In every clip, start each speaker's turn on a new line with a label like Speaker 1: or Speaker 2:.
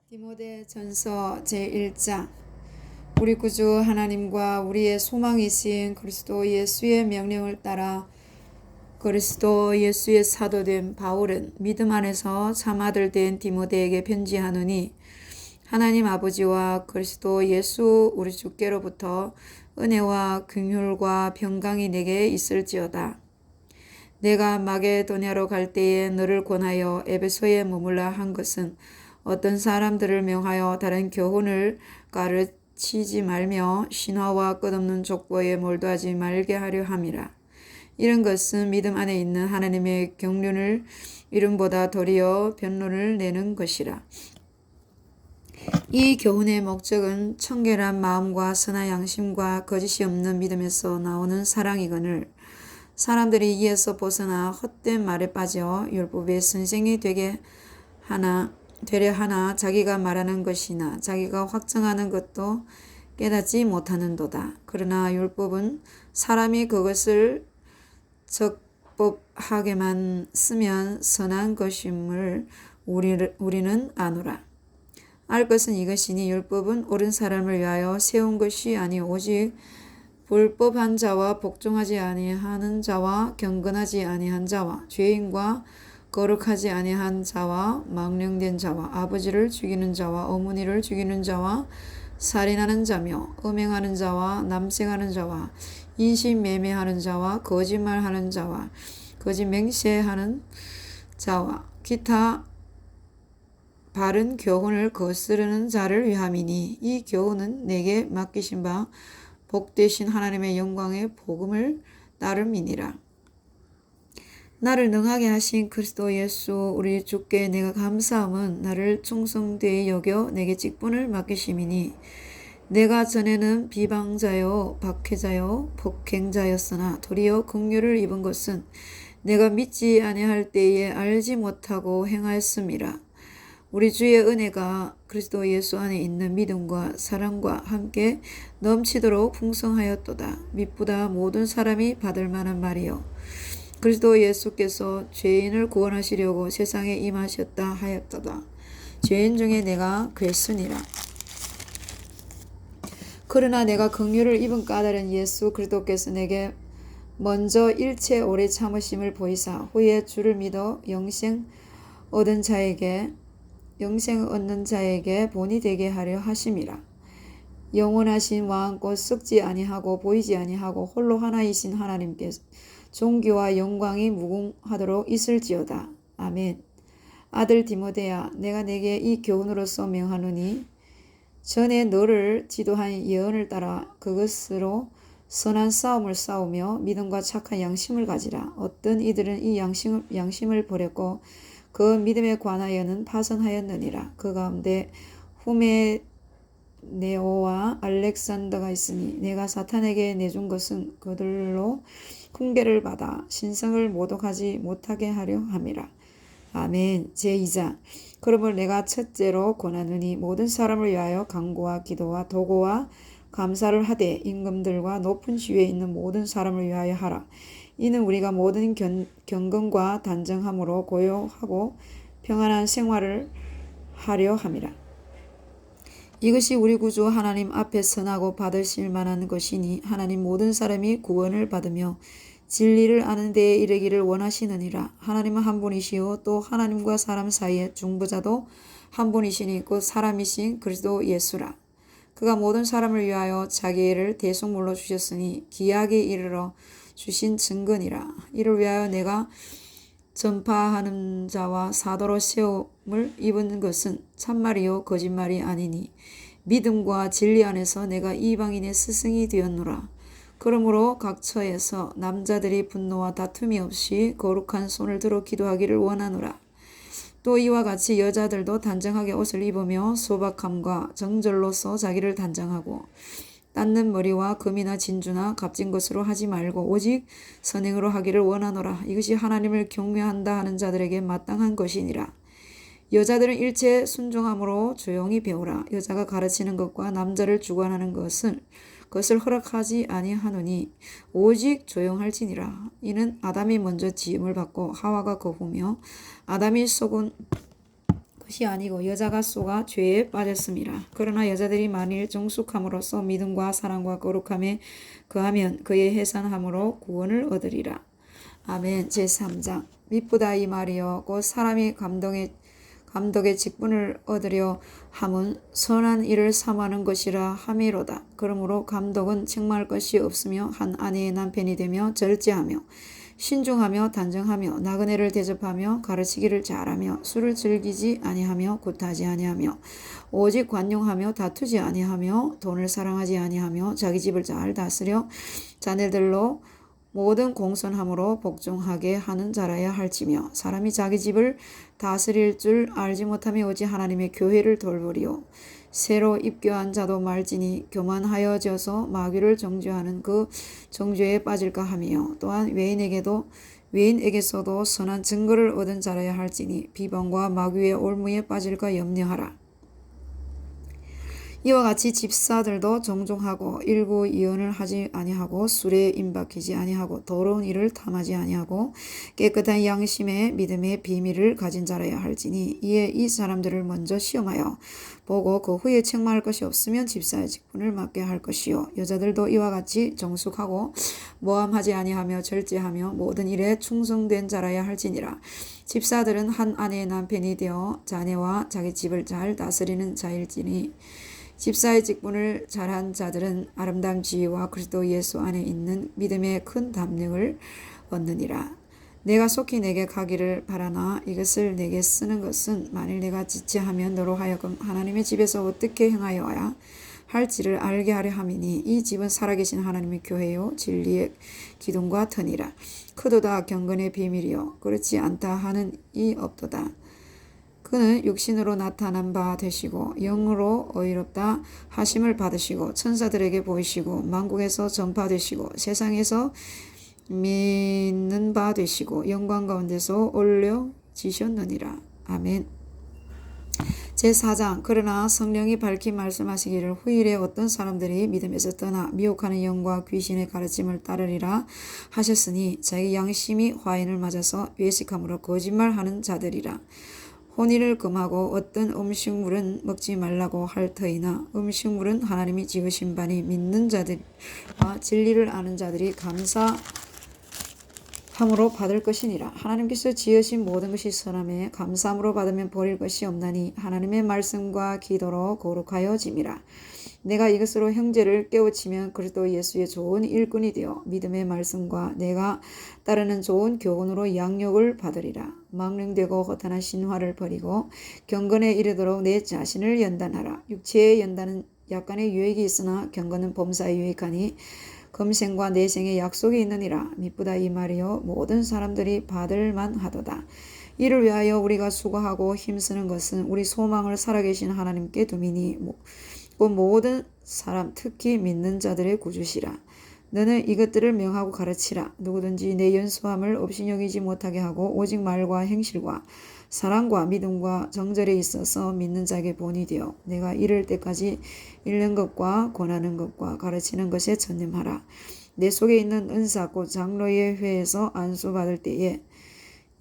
Speaker 1: 디모데전서 제1장. 우리 구주 하나님과 우리의 소망이신 그리스도 예수의 명령을 따라 그리스도 예수의 사도된 바울은 믿음 안에서 참아들 된 디모데에게 편지하노니, 하나님 아버지와 그리스도 예수 우리 주께로부터 은혜와 긍휼과 평강이 내게 있을지어다. 내가 마게도냐로 갈 때에 너를 권하여 에베소에 머물라 한 것은 어떤 사람들을 명하여 다른 교훈을 가르치지 말며 신화와 끝없는 족보에 몰두하지 말게 하려 함이라. 이런 것은 믿음 안에 있는 하나님의 경륜을 이름보다 도리어 변론을 내는 것이라. 이 교훈의 목적은 청결한 마음과 선한 양심과 거짓이 없는 믿음에서 나오는 사랑이거늘, 사람들이 이에서 벗어나 헛된 말에 빠져 율법의 선생이 되려 하나 자기가 말하는 것이나 자기가 확정하는 것도 깨닫지 못하는도다. 그러나 율법은 사람이 그것을 적법하게만 쓰면 선한 것임을 우리는 아노라. 알 것은 이것이니 율법은 옳은 사람을 위하여 세운 것이 아니오 오직 불법한 자와 복종하지 아니하는 자와 경건하지 아니한 자와 죄인과 거룩하지 아니한 자와 망령된 자와 아버지를 죽이는 자와 어머니를 죽이는 자와 살인하는 자며 음행하는 자와 남색하는 자와 인신매매하는 자와 거짓말하는 자와 거짓 맹세하는 자와 기타 바른 교훈을 거스르는 자를 위함이니, 이 교훈은 내게 맡기신 바 복되신 하나님의 영광의 복음을 따름이니라. 나를 능하게 하신 그리스도 예수 우리 주께 내가 감사함은 나를 충성되이 여겨 내게 직분을 맡기심이니, 내가 전에는 비방자요 박해자요 폭행자였으나 도리어 긍휼을 입은 것은 내가 믿지 아니할 때에 알지 못하고 행하였음이라. 우리 주의 은혜가 그리스도 예수 안에 있는 믿음과 사랑과 함께 넘치도록 풍성하였도다. 미쁘다 모든 사람이 받을 만한 말이요, 그리스도 예수께서 죄인을 구원하시려고 세상에 임하셨다 하였도다. 죄인 중에 내가 괴순이라. 그러나 내가 긍휼을 입은 까닭은 예수 그리스도께서 내게 먼저 일체 오래 참으심을 보이사 후에 주를 믿어 영생 얻는 자에게 본이 되게 하려 하심이라. 영원하신 왕 곧 썩지 아니하고 보이지 아니하고 홀로 하나이신 하나님께 존귀와 영광이 무궁하도록 있을지어다. 아멘. 아들 디모데야, 내가 내게 이 교훈으로서 명하노니, 전에 너를 지도한 예언을 따라 그것으로 선한 싸움을 싸우며 믿음과 착한 양심을 가지라. 어떤 이들은 이 양심을 버렸고 그 믿음에 관하여는 파선하였느니라. 그 가운데 후메네오와 알렉산더가 있으니, 내가 사탄에게 내준 것은 그들로 훈계를 받아 신성을 모독하지 못하게 하려 함이라. 아멘. 제2장. 그러므로 내가 첫째로 권하노니 모든 사람을 위하여 간구와 기도와 도고와 감사를 하되 임금들과 높은 지위에 있는 모든 사람을 위하여 하라. 이는 우리가 모든 경건과 단정함으로 고요하고 평안한 생활을 하려 함이라. 이것이 우리 구주 하나님 앞에 선하고 받으실 만한 것이니, 하나님 모든 사람이 구원을 받으며 진리를 아는 데에 이르기를 원하시느니라. 하나님은 한 분이시요 또 하나님과 사람 사이의 중보자도 한 분이시니 곧 사람이신 그리스도 예수라. 그가 모든 사람을 위하여 자기 애를 대속물로 주셨으니 기약에 이르러 주신 증거니라. 이를 위하여 내가 전파하는 자와 사도로 세움을 입은 것은 참말이요 거짓말이 아니니, 믿음과 진리 안에서 내가 이방인의 스승이 되었노라. 그러므로 각 처에서 남자들이 분노와 다툼이 없이 거룩한 손을 들어 기도하기를 원하노라. 또 이와 같이 여자들도 단정하게 옷을 입으며 소박함과 정절로서 자기를 단정하고, 닦는 머리와 금이나 진주나 값진 것으로 하지 말고 오직 선행으로 하기를 원하노라. 이것이 하나님을 경외한다 하는 자들에게 마땅한 것이니라. 여자들은 일체 순종함으로 조용히 배우라. 여자가 가르치는 것과 남자를 주관하는 것을 허락하지 아니하노니 오직 조용할지니라. 이는 아담이 먼저 지음을 받고 하와가 거부며 아담이 속은 것이 아니고 여자가 쏘가 죄에 빠졌음이라. 그러나 여자들이 만일 정숙함으로써 믿음과 사랑과 거룩함에 거하면 그의 해산함으로 구원을 얻으리라. 아멘. 제3장. 미쁘다 이 말이여 곧 사람이 감독의 직분을 얻으려 함은 선한 일을 삼하는 것이라 함이로다. 그러므로 감독은 책망할 것이 없으며 한 아내의 남편이 되며 절제하며 신중하며 단정하며 나그네를 대접하며 가르치기를 잘하며 술을 즐기지 아니하며 굿하지 아니하며 오직 관용하며 다투지 아니하며 돈을 사랑하지 아니하며 자기 집을 잘 다스려 자네들로 모든 공손함으로 복종하게 하는 자라야 할지며 사람이 자기 집을 다스릴 줄 알지 못하며 오직 하나님의 교회를 돌보리요. 새로 입교한 자도 말지니 교만하여져서 마귀를 정죄하는 그 정죄에 빠질까 하며 또한 외인에게서도 선한 증거를 얻은 자라야 할지니 비방과 마귀의 올무에 빠질까 염려하라. 이와 같이 집사들도 정종하고 일구이언을 하지 아니하고 술에 임박히지 아니하고 더러운 일을 탐하지 아니하고 깨끗한 양심의 믿음의 비밀을 가진 자라야 할지니 이에 이 사람들을 먼저 시험하여 보고 그 후에 책망할 것이 없으면 집사의 직분을 맡게 할 것이요. 여자들도 이와 같이 정숙하고 모함하지 아니하며 절제하며 모든 일에 충성된 자라야 할지니라. 집사들은 한 아내의 남편이 되어 자녀와 자기 집을 잘 다스리는 자일지니 집사의 직분을 잘한 자들은 아름다운 지혜와 그리스도 예수 안에 있는 믿음의 큰 담력을 얻느니라. 내가 속히 내게 가기를 바라나 이것을 내게 쓰는 것은 만일 내가 지체하면 너로 하여금 하나님의 집에서 어떻게 행하여야 할지를 알게 하려 함이니 이 집은 살아계신 하나님의 교회요 진리의 기둥과 터니라. 크도다 경건의 비밀이요 그렇지 않다 하는 이 없도다. 그는 육신으로 나타난 바 되시고 영으로 어이롭다 하심을 받으시고 천사들에게 보이시고 만국에서 전파되시고 세상에서 믿는 바 되시고 영광 가운데서 올려지셨느니라. 아멘. 제4장. 그러나 성령이 밝히 말씀하시기를 후일에 어떤 사람들이 믿음에서 떠나 미혹하는 영과 귀신의 가르침을 따르리라 하셨으니 자기 양심이 화인을 맞아서 외식함으로 거짓말하는 자들이라. 혼인을 금하고 어떤 음식물은 먹지 말라고 할 터이나 음식물은 하나님이 지으신 바니 믿는 자들과 진리를 아는 자들이 감사함으로 받을 것이니라. 하나님께서 지으신 모든 것이 선함에 감사함으로 받으면 버릴 것이 없나니 하나님의 말씀과 기도로 거룩하여짐이라. 내가 이것으로 형제를 깨우치면 그리스도 예수의 좋은 일꾼이 되어 믿음의 말씀과 내가 따르는 좋은 교훈으로 양육을 받으리라. 망령되고 허탄한 신화를 버리고 경건에 이르도록 내 자신을 연단하라. 육체의 연단은 약간의 유익이 있으나 경건은 범사에 유익하니 금생과 내생의 약속이 있느니라. 미쁘다 이 말이요 모든 사람들이 받을 만하도다. 이를 위하여 우리가 수고하고 힘쓰는 것은 우리 소망을 살아계신 하나님께 두미니 곧 모든 사람 특히 믿는 자들의 구주시라. 너는 이것들을 명하고 가르치라. 누구든지 내 연수함을 없이 여기지 못하게 하고 오직 말과 행실과 사랑과 믿음과 정절에 있어서 믿는 자에게 본이 되어 내가 이를 때까지 읽는 것과 권하는 것과 가르치는 것에 전념하라. 내 속에 있는 은사 곧 장로의 회에서 안수받을 때에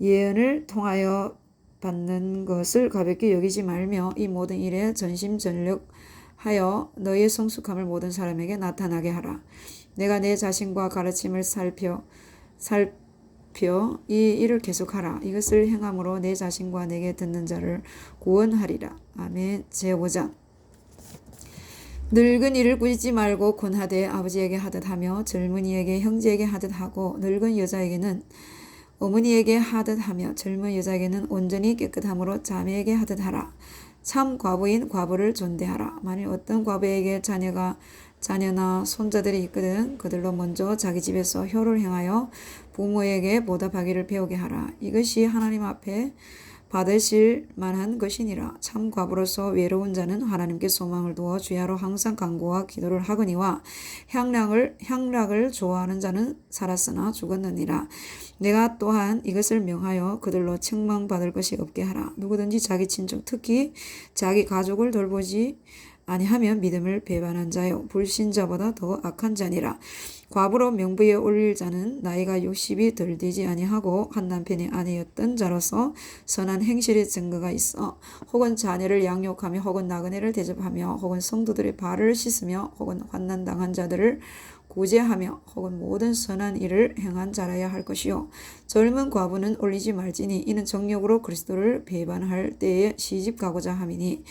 Speaker 1: 예언을 통하여 받는 것을 가볍게 여기지 말며 이 모든 일에 전심전력하여 너의 성숙함을 모든 사람에게 나타나게 하라. 내가 내 자신과 가르침을 살펴 이 일을 계속하라. 이것을 행함으로 내 자신과 내게 듣는 자를 구원하리라. 아멘. 제5장. 늙은 이를 꾸짖지 말고 권하되 아버지에게 하듯 하며 젊은이에게 형제에게 하듯 하고 늙은 여자에게는 어머니에게 하듯 하며 젊은 여자에게는 온전히 깨끗함으로 자매에게 하듯 하라. 참 과부인 과부를 존대하라. 만일 어떤 과부에게 자녀나 손자들이 있거든 그들로 먼저 자기 집에서 효를 행하여 부모에게 보답하기를 배우게 하라. 이것이 하나님 앞에 받으실 만한 것이니라. 참 과부로서 외로운 자는 하나님께 소망을 두어 주야로 항상 간구와 기도를 하거니와 향락을 좋아하는 자는 살았으나 죽었느니라. 내가 또한 이것을 명하여 그들로 책망받을 것이 없게 하라. 누구든지 자기 친척 특히 자기 가족을 돌보지 아니하면 믿음을 배반한 자요 불신자보다 더 악한 자니라. 과부로 명부에 올릴 자는 나이가 60이 덜 되지 아니하고 한 남편의 아내였던 자로서 선한 행실의 증거가 있어 혹은 자녀를 양육하며 혹은 나그네를 대접하며 혹은 성도들의 발을 씻으며 혹은 환난당한 자들을 구제하며 혹은 모든 선한 일을 행한 자라야 할 것이요 젊은 과부는 올리지 말지니 이는 정욕으로 그리스도를 배반할 때에 시집가고자 함이니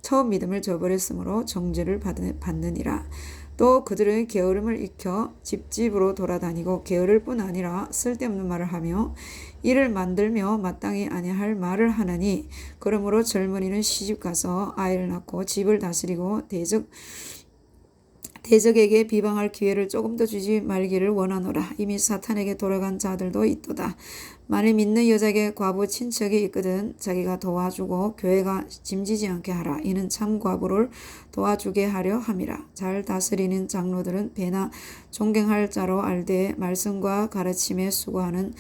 Speaker 1: 처음 믿음을 저버렸으므로 정죄를 받느니라. 또 그들은 게으름을 익혀 집집으로 돌아다니고 게으를 뿐 아니라 쓸데없는 말을 하며 이를 만들며 마땅히 아니할 말을 하나니 그러므로 젊은이는 시집가서 아이를 낳고 집을 다스리고 대적에게 비방할 기회를 조금 더 주지 말기를 원하노라. 이미 사탄에게 돌아간 자들도 있도다. 만일 믿는 여자에게 과부 친척이 있거든 자기가 도와주고 교회가 짐지지 않게 하라. 이는 참 과부를 도와주게 하려 함이라. 잘 다스리는 장로들은 배나 존경할 자로 알되 말씀과 가르침에 수고하는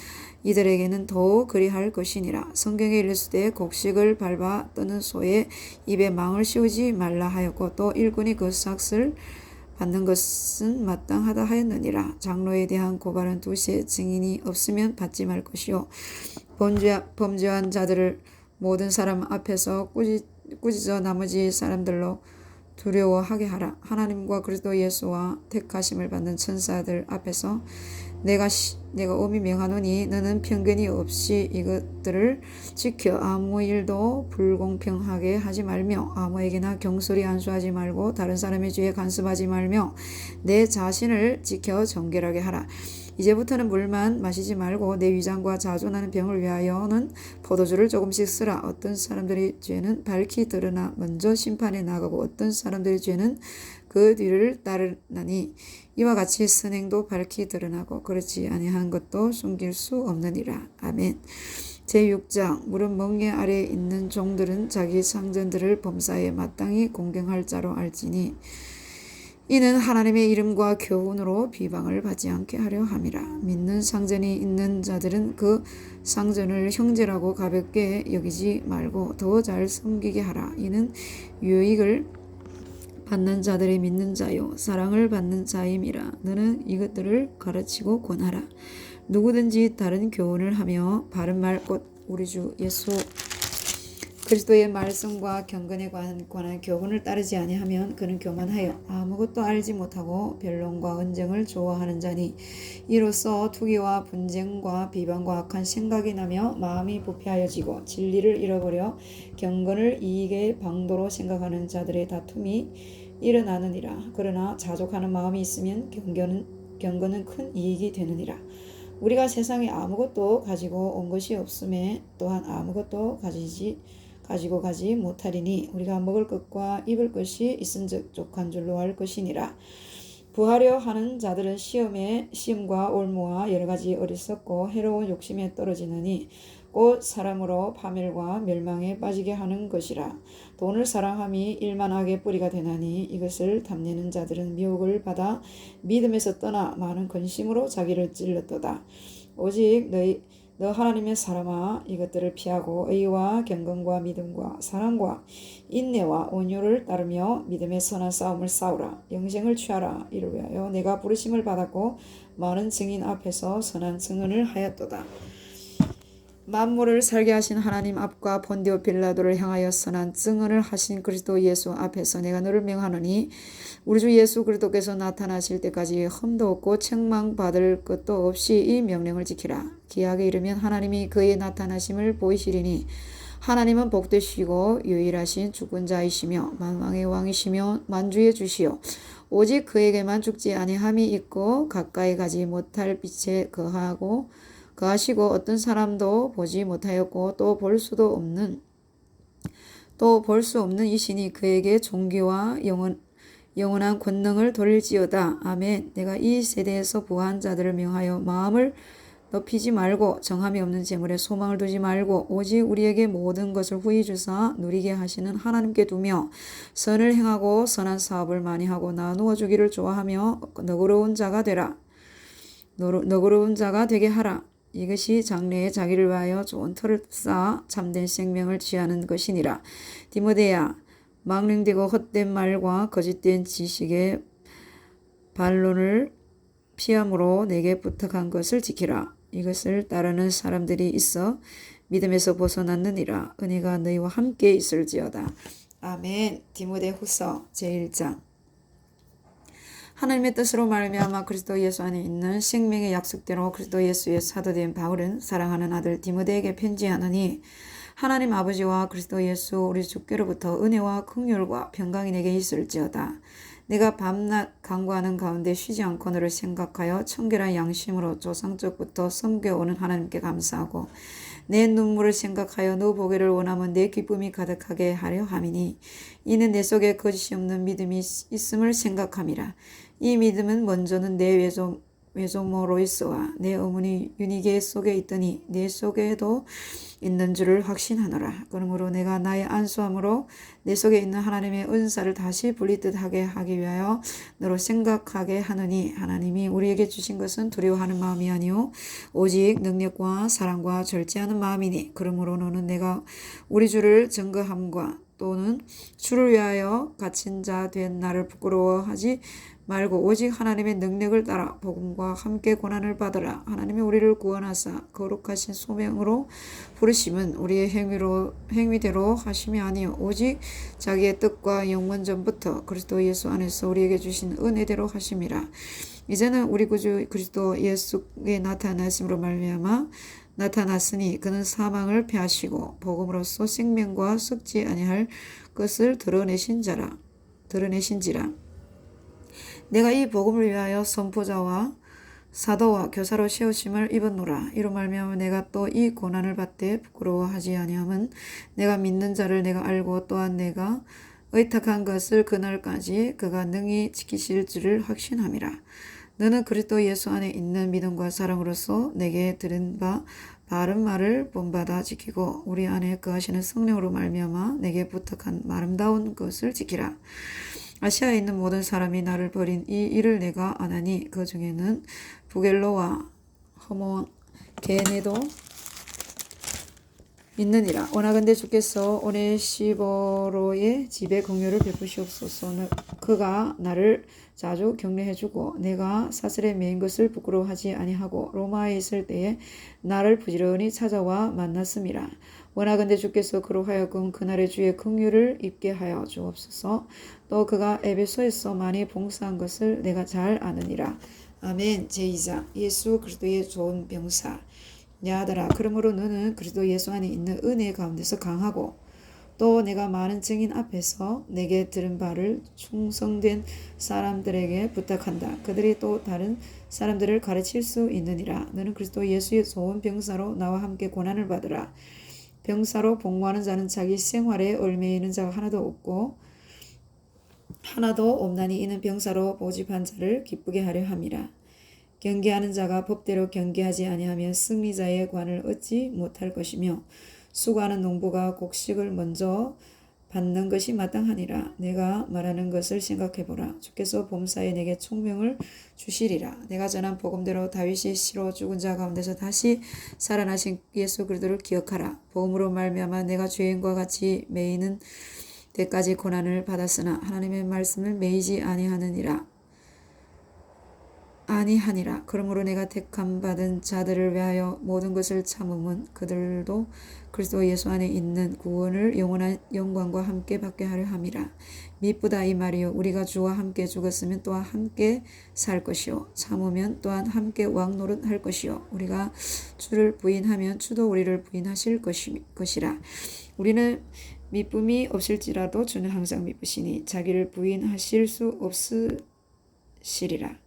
Speaker 1: 이들에게는 더욱 그리할 것이니라. 성경에 이르시되 곡식을 밟아 떠는 소의 입에 망을 씌우지 말라 하였고 또 일꾼이 그 삭을 받는 것은 마땅하다 하였느니라. 장로에 대한 고발은 두세 증인이 없으면 받지 말 것이요 범죄한 자들을 모든 사람 앞에서 꾸짖어 나머지 사람들로 두려워하게 하라. 하나님과 그리스도 예수와 택하심을 받는 천사들 앞에서 내가 엄히 명하노니 너는 편견이 없이 이것들을 지켜 아무 일도 불공평하게 하지 말며 아무에게나 경솔히 안수하지 말고 다른 사람의 죄에 간섭하지 말며 내 자신을 지켜 정결하게 하라. 이제부터는 물만 마시지 말고 내 위장과 자존하는 병을 위하여는 포도주를 조금씩 쓰라. 어떤 사람들의 죄는 밝히 드러나 먼저 심판에 나가고 어떤 사람들의 죄는 그 뒤를 따르나니 이와 같이 선행도 밝히 드러나고 그렇지 아니한 것도 숨길 수 없느니라. 아멘. 제6장 무릇 멍에 아래에 있는 종들은 자기 상전들을 범사에 마땅히 공경할 자로 알지니 이는 하나님의 이름과 교훈으로 비방을 받지 않게 하려 함이라. 믿는 상전이 있는 자들은 그 상전을 형제라고 가볍게 여기지 말고 더 잘 섬기게 하라. 이는 유익을 받는 자들이 믿는 자요 사랑을 받는 자임이라. 너는 이것들을 가르치고 권하라. 누구든지 다른 교훈을 하며 바른 말 곧 우리 주 예수 그리스도의 말씀과 경건에 관한 교훈을 따르지 아니하면 그는 교만하여 아무것도 알지 못하고 변론과 언쟁을 좋아하는 자니 이로써 투기와 분쟁과 비방과 악한 생각이 나며 마음이 부패하여지고 진리를 잃어버려 경건을 이익의 방도로 생각하는 자들의 다툼이 일어나느니라. 그러나 자족하는 마음이 있으면 경건은 큰 이익이 되느니라. 우리가 세상에 아무것도 가지고 온 것이 없음에 또한 아무것도 가지고 가지 못하리니 우리가 먹을 것과 입을 것이 있은즉 족한 줄로 알 것이니라. 부하려 하는 자들은 시험과 올무와 여러 가지 어리석고 해로운 욕심에 떨어지느니 곧 사람으로 파멸과 멸망에 빠지게 하는 것이라. 돈을 사랑함이 일만 악의 뿌리가 되나니 이것을 탐내는 자들은 미혹을 받아 믿음에서 떠나 많은 근심으로 자기를 찔렀도다. 오직 너 하나님의 사람아 이것들을 피하고 의와 경건과 믿음과 사랑과 인내와 온유를 따르며 믿음의 선한 싸움을 싸우라. 영생을 취하라. 이를 위하여 내가 부르심을 받았고 많은 증인 앞에서 선한 증언을 하였도다. 만물을 살게 하신 하나님 앞과 본디오 빌라도를 향하여 선한 증언을 하신 그리스도 예수 앞에서 내가 너를 명하노니 우리 주 예수 그리스도께서 나타나실 때까지 흠도 없고 책망받을 것도 없이 이 명령을 지키라. 기약에 이르면 하나님이 그의 나타나심을 보이시리니 하나님은 복되시고 유일하신 주권자이시며 만왕의 왕이시며 만주의 주시요 오직 그에게만 죽지 아니함이 있고 가까이 가지 못할 빛에 거하시고 어떤 사람도 보지 못하였고 또 볼 수 없는 이신이 그에게 존귀와 영원한 권능을 돌릴지어다. 아멘. 내가 이 세대에서 부한 자들을 명하여 마음을 높이지 말고 정함이 없는 재물에 소망을 두지 말고 오직 우리에게 모든 것을 후히 주사 누리게 하시는 하나님께 두며 선을 행하고 선한 사업을 많이 하고 나누어 주기를 좋아하며 너그러운 자가 되게 하라. 이것이 장래에 자기를 위하여 좋은 터를 쌓아 참된 생명을 취하는 것이니라. 디모데야 망령되고 헛된 말과 거짓된 지식의 반론을 피함으로 내게 부탁한 것을 지키라. 이것을 따르는 사람들이 있어 믿음에서 벗어났느니라. 은혜가 너희와 함께 있을지어다. 아멘. 디모데후서 제1장. 하나님의 뜻으로 말미암아 그리스도 예수 안에 있는 생명의 약속대로 그리스도 예수의 사도된 바울은 사랑하는 아들 디모데에게 편지하노니, 하나님 아버지와 그리스도 예수 우리 주께로부터 은혜와 긍휼과 평강이 내게 있을지어다. 내가 밤낮 간구하는 가운데 쉬지 않고 너를 생각하여 청결한 양심으로 조상적부터 섬겨오는 하나님께 감사하고, 내 눈물을 생각하여 너 보기를 원하면 내 기쁨이 가득하게 하려 함이니, 이는 내 속에 거짓이 없는 믿음이 있음을 생각함이라. 이 믿음은 먼저는 내 외조모 로이스와 내 어머니 유니게 속에 있더니 내 속에도 있는 줄을 확신하노라. 그러므로 내가 나의 안수함으로 내 속에 있는 하나님의 은사를 다시 분리듯하게 하기 위하여 너로 생각하게 하느니, 하나님이 우리에게 주신 것은 두려워하는 마음이 아니요 오직 능력과 사랑과 절제하는 마음이니, 그러므로 너는 내가 우리 주를 증거함과 또는 주를 위하여 갇힌 자 된 나를 부끄러워하지 말고 오직 하나님의 능력을 따라 복음과 함께 고난을 받으라. 하나님이 우리를 구원하사 거룩하신 소명으로 부르심은 우리의 행위대로 하심이 아니요 오직 자기의 뜻과 영원 전부터 그리스도 예수 안에서 우리에게 주신 은혜대로 하심이라. 이제는 우리 구주 그리스도 예수의 나타나심으로 말미암아 나타났으니 그는 사망을 패하시고 복음으로써 생명과 썩지 아니할 것을 드러내신지라. 내가 이 복음을 위하여 선포자와 사도와 교사로 세우심을 입었노라. 이로 말미암아 내가 또 이 고난을 받되 부끄러워하지 아니함은 내가 믿는 자를 내가 알고 또한 내가 의탁한 것을 그날까지 그가 능히 지키실 줄을 확신함이라. 너는 그리스도 예수 안에 있는 믿음과 사랑으로서 내게 들은 바 바른 말을 본받아 지키고 우리 안에 거하시는 성령으로 말미암아 내게 부탁한 아름다운 것을 지키라. 아시아에 있는 모든 사람이 나를 버린 이 일을 내가 아나니 그 중에는 부겔로와 허모게네도 있느니라. 원하건대 주께서 오네시보로의 집에 긍휼을 베푸시옵소서. 그가 나를 자주 격려해주고 내가 사슬에 매인 것을 부끄러워하지 아니하고 로마에 있을 때에 나를 부지런히 찾아와 만났음이라. 원하건대 주께서 그로 하여금 그날의 주의 긍휼을 입게 하여 주옵소서. 또 그가 에베소에서 많이 봉사한 것을 내가 잘 아느니라. 아멘. 제2장. 예수 그리스도의 좋은 병사. 내 아들아, 그러므로 너는 그리스도 예수 안에 있는 은혜 가운데서 강하고 또 내가 많은 증인 앞에서 내게 들은 바를 충성된 사람들에게 부탁한다. 그들이 또 다른 사람들을 가르칠 수 있느니라. 너는 그리스도 예수의 좋은 병사로 나와 함께 고난을 받으라. 병사로 복무하는 자는 자기 생활에 얽매이는 자가 하나도 없나니 이는 병사로 모집한 자를 기쁘게 하려 함이라. 경계하는 자가 법대로 경계하지 아니하면 승리자의 관을 얻지 못할 것이며 수고하는 농부가 곡식을 먼저 받는 것이 마땅하니라. 내가 말하는 것을 생각해보라. 주께서 범사에 내게 총명을 주시리라. 내가 전한 복음대로 다윗이 시로 죽은 자 가운데서 다시 살아나신 예수 그리스도를 기억하라. 복음으로 말미암아 내가 죄인과 같이 매이는 때까지 고난을 받았으나 하나님의 말씀을 매이지 아니하니라. 그러므로 내가 택함 받은 자들을 위하여 모든 것을 참음은 그들도 그리스도 예수 안에 있는 구원을 영원한 영광과 함께 받게 하려 함이라. 미쁘다 이 말이요 우리가 주와 함께 죽었으면 또한 함께 살 것이요 참으면 또한 함께 왕노릇할 것이요 우리가 주를 부인하면 주도 우리를 부인하실 것이라. 우리는 미쁨이 없을지라도 주는 항상 미쁘시니 자기를 부인하실 수 없으시리라.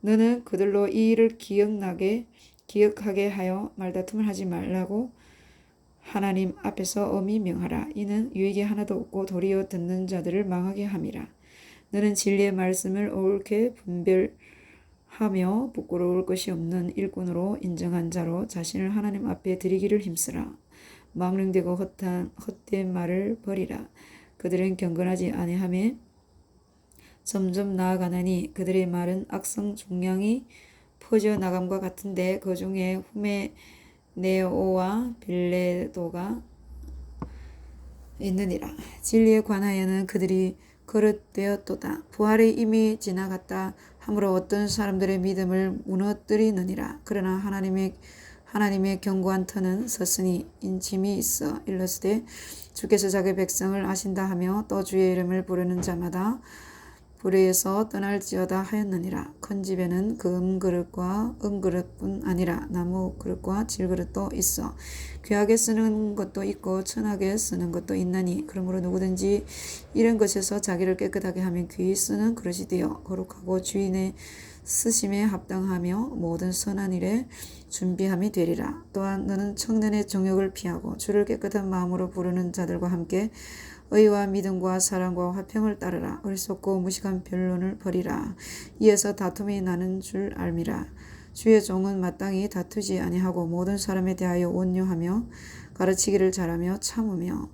Speaker 1: 너는 그들로 이 일을 기억하게 하여 말다툼을 하지 말라고 하나님 앞에서 엄히 명하라. 이는 유익이 하나도 없고 도리어 듣는 자들을 망하게 함이라. 너는 진리의 말씀을 옳게 분별하며 부끄러울 것이 없는 일꾼으로 인정한 자로 자신을 하나님 앞에 드리기를 힘쓰라. 망령되고 헛된 말을 버리라. 그들은 경건하지 아니하며 점점 나아가나니 그들의 말은 악성 종양이 퍼져 나감과 같은데 그 중에 후메네오와 빌레도가 있느니라. 진리에 관하여는 그들이 그릇되었도다. 부활이 이미 지나갔다 함으로 어떤 사람들의 믿음을 무너뜨리느니라. 그러나 하나님의 견고한 터는 섰으니 인침이 있어 일러스되 주께서 자기 백성을 아신다 하며 또 주의 이름을 부르는 자마다 불의에서 떠날지어다 하였느니라. 큰 집에는 그 음그릇과 은그릇뿐 아니라 나무 그릇과 질그릇도 있어 귀하게 쓰는 것도 있고 천하게 쓰는 것도 있나니 그러므로 누구든지 이런 것에서 자기를 깨끗하게 하면 귀히 쓰는 그릇이 되어 거룩하고 주인의 쓰심에 합당하며 모든 선한 일에 준비함이 되리라. 또한 너는 청년의 정욕을 피하고 주를 깨끗한 마음으로 부르는 자들과 함께 의와 믿음과 사랑과 화평을 따르라. 어리석고 무식한 변론을 버리라. 이에서 다툼이 나는 줄 알미라. 주의 종은 마땅히 다투지 아니하고 모든 사람에 대하여 온유하며 가르치기를 잘하며 참으며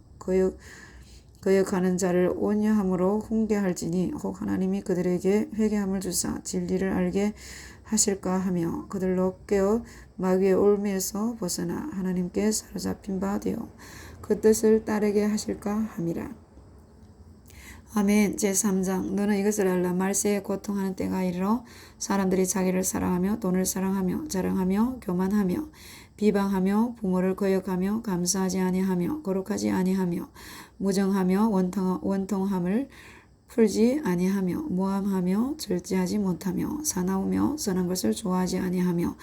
Speaker 1: 거역하는 자를 온유함으로 훈계할지니 혹 하나님이 그들에게 회개함을 주사 진리를 알게 하실까 하며 그들로 깨어 마귀의 올무에서 벗어나 하나님께 사로잡힌 바 되어 그 뜻을 따르게 하실까 함이라. 아멘. 제3장. 너는 이것을 알라. 말세에 고통하는 때가 이르러 사람들이 자기를 사랑하며 돈을 사랑하며 자랑하며 교만하며 비방하며 부모를 거역하며 감사하지 아니하며 거룩하지 아니하며 무정하며 원통함을 풀지 아니하며 모함하며 절제하지 못하며 사나우며 선한 것을 좋아하지 아니하며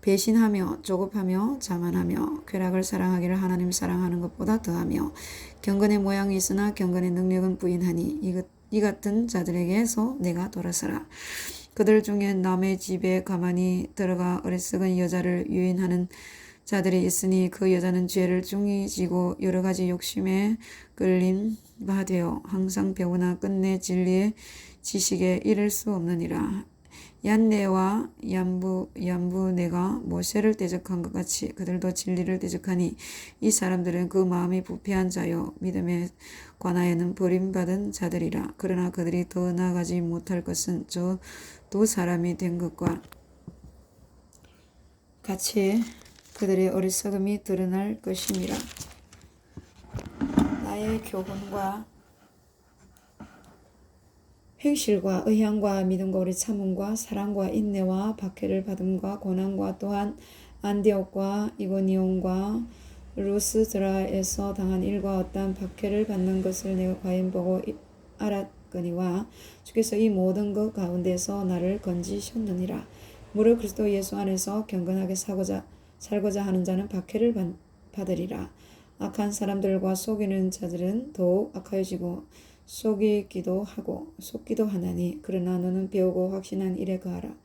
Speaker 1: 배신하며 조급하며 자만하며 쾌락을 사랑하기를 하나님 사랑하는 것보다 더하며 경건의 모양이 있으나 경건의 능력은 부인하니 이 같은 자들에게서 내가 돌아서라. 그들 중에 남의 집에 가만히 들어가 어리석은 여자를 유인하는 자들이 있으니 그 여자는 죄를 중히 지고 여러 가지 욕심에 끌린 바 되어 항상 배우나 끝내 진리의 지식에 이를 수 없느니라. 얀네와 얀부네가 모세를 대적한 것 같이 그들도 진리를 대적하니 이 사람들은 그 마음이 부패한 자요 믿음에 관하여는 버림받은 자들이라. 그러나 그들이 더 나아가지 못할 것은 저 두 사람이 된 것과 같이 그들의 어리석음이 드러날 것임이라. 나의 교훈과 행실과 의향과 믿음과 오래 참음과 사랑과 인내와 박해를 받음과 고난과 또한 안디옥과 이고니온과 루스드라에서 당한 일과 어떠한 박해를 받는 것을 내가 과연 보고 알았거니와 주께서 이 모든 것 가운데서 나를 건지셨느니라. 무릇 그리스도 예수 안에서 경건하게 살고자 하는 자는 박해를 받으리라. 악한 사람들과 속이는 자들은 더욱 악하여지고 속이기도 하고 속기도 하나니 그러나 너는 배우고 확신한 일에 거하라.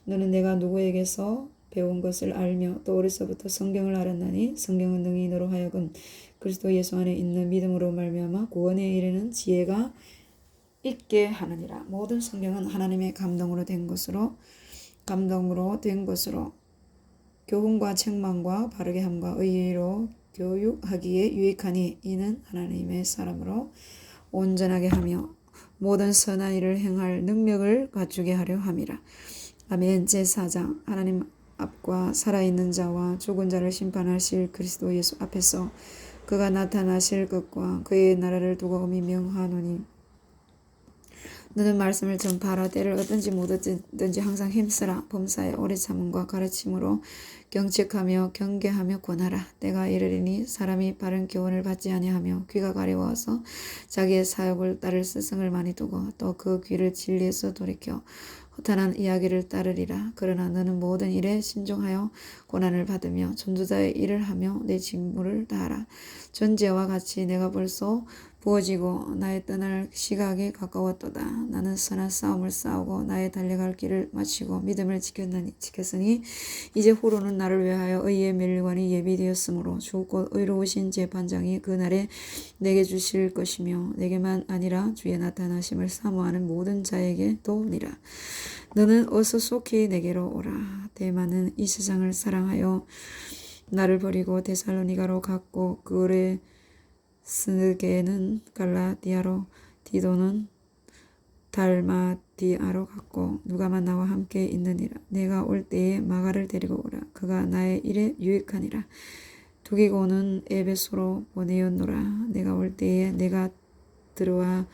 Speaker 1: 너는 내가 누구에게서 배운 것을 알며 또 어려서부터 성경을 알았나니 성경은 능히 너로 하여금 그리스도 예수 안에 있는 믿음으로 말미암아 구원에 이르는 지혜가 있게 하느니라. 모든 성경은 하나님의 감동으로 된 것으로 교훈과 책망과 바르게 함과 의로 교육하기에 유익하니 이는 하나님의 사람으로 온전하게 하며 모든 선한 일을 행할 능력을 갖추게 하려 함이라. 아멘. 제4장. 하나님 앞과 살아있는 자와 죽은 자를 심판하실 그리스도 예수 앞에서 그가 나타나실 것과 그의 나라를 두고 엄히 명하노니 너는 말씀을 전파하라. 때를 얻든지 못 얻든지 항상 힘쓰라. 범사에 오래 참음과 가르침으로 경책하며 경계하며 권하라. 때가 이르리니 사람이 바른 교훈을 받지 아니하며 귀가 가려워서 자기의 사욕을 따를 스승을 많이 두고 또 그 귀를 진리에서 돌이켜 허탄한 이야기를 따르리라. 그러나 너는 모든 일에 신중하여 고난을 받으며 전도자의 일을 하며 내 직무를 다하라. 전제와 같이 내가 벌써 부어지고 나의 떠날 시각이 가까웠도다. 나는 선한 싸움을 싸우고 나의 달려갈 길을 마치고 믿음을 지켰으니 이제 후로는 나를 위하여 의의 멸관이 예비되었으므로 주 곧 의로우신 재판장이 그날에 내게 주실 것이며 내게만 아니라 주의 나타나심을 사모하는 모든 자에게도니라. 너는 어서 속히 내게로 오라. 대만은 이 세상을 사랑하여 나를 버리고 데살로니가로 갔고 스게는 갈라디아로 디도는 달마디아로 갔고 누가만 나와 함께 있느니라. 내가 올 때에 마가를 데리고 오라. 그가 나의 일에 유익하니라. 두기고는 에베소로 보내었노라. 내가 올 때에 내가 들어와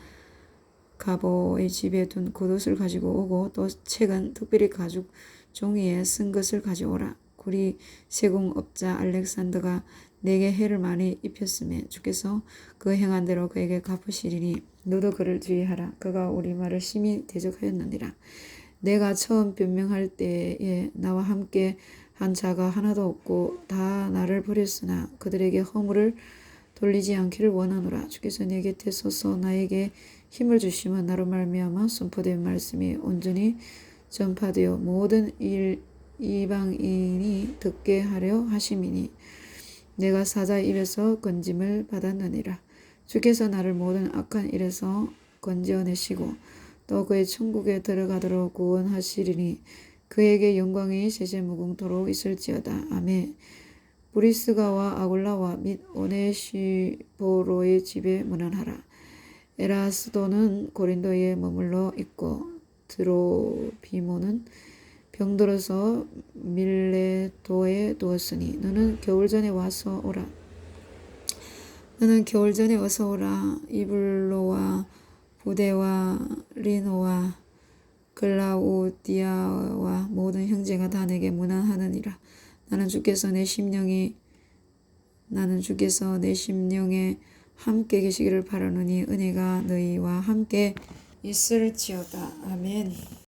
Speaker 1: 가보의 집에 둔 겉옷을 가지고 오고 또 책은 특별히 가죽 종이에 쓴 것을 가져오라. 구리 세공업자 알렉산더가 내게 해를 많이 입혔음에 주께서 그 행한 대로 그에게 갚으시리니 너도 그를 주의하라. 그가 우리 말을 심히 대적하였느니라. 내가 처음 변명할 때에 나와 함께 한 자가 하나도 없고 다 나를 버렸으나 그들에게 허물을 돌리지 않기를 원하노라. 주께서 내 곁에 서서 나에게 힘을 주시면 나로 말미암아 선포된 말씀이 온전히 전파되어 모든 이방인이 듣게 하려 하심이니 내가 사자의 입에서 건짐을 받았느니라. 주께서 나를 모든 악한 일에서 건져내시고 또 그의 천국에 들어가도록 구원하시리니 그에게 영광이 세세무궁토록 있을지어다. 아멘. 브리스가와 아굴라와 및 오네시보로의 집에 문안하라. 에라스도는 고린도에 머물러 있고 드로비모는 병들어서 밀레도에 두었으니 너는 겨울 전에 어서 오라. 이블로와 부데와 리노와 글라우디아와 모든 형제가 다 내게 문안하느니라. 나는 주께서 내 심령에 함께 계시기를 바라노니 은혜가 너희와 함께 있을지어다. 아멘.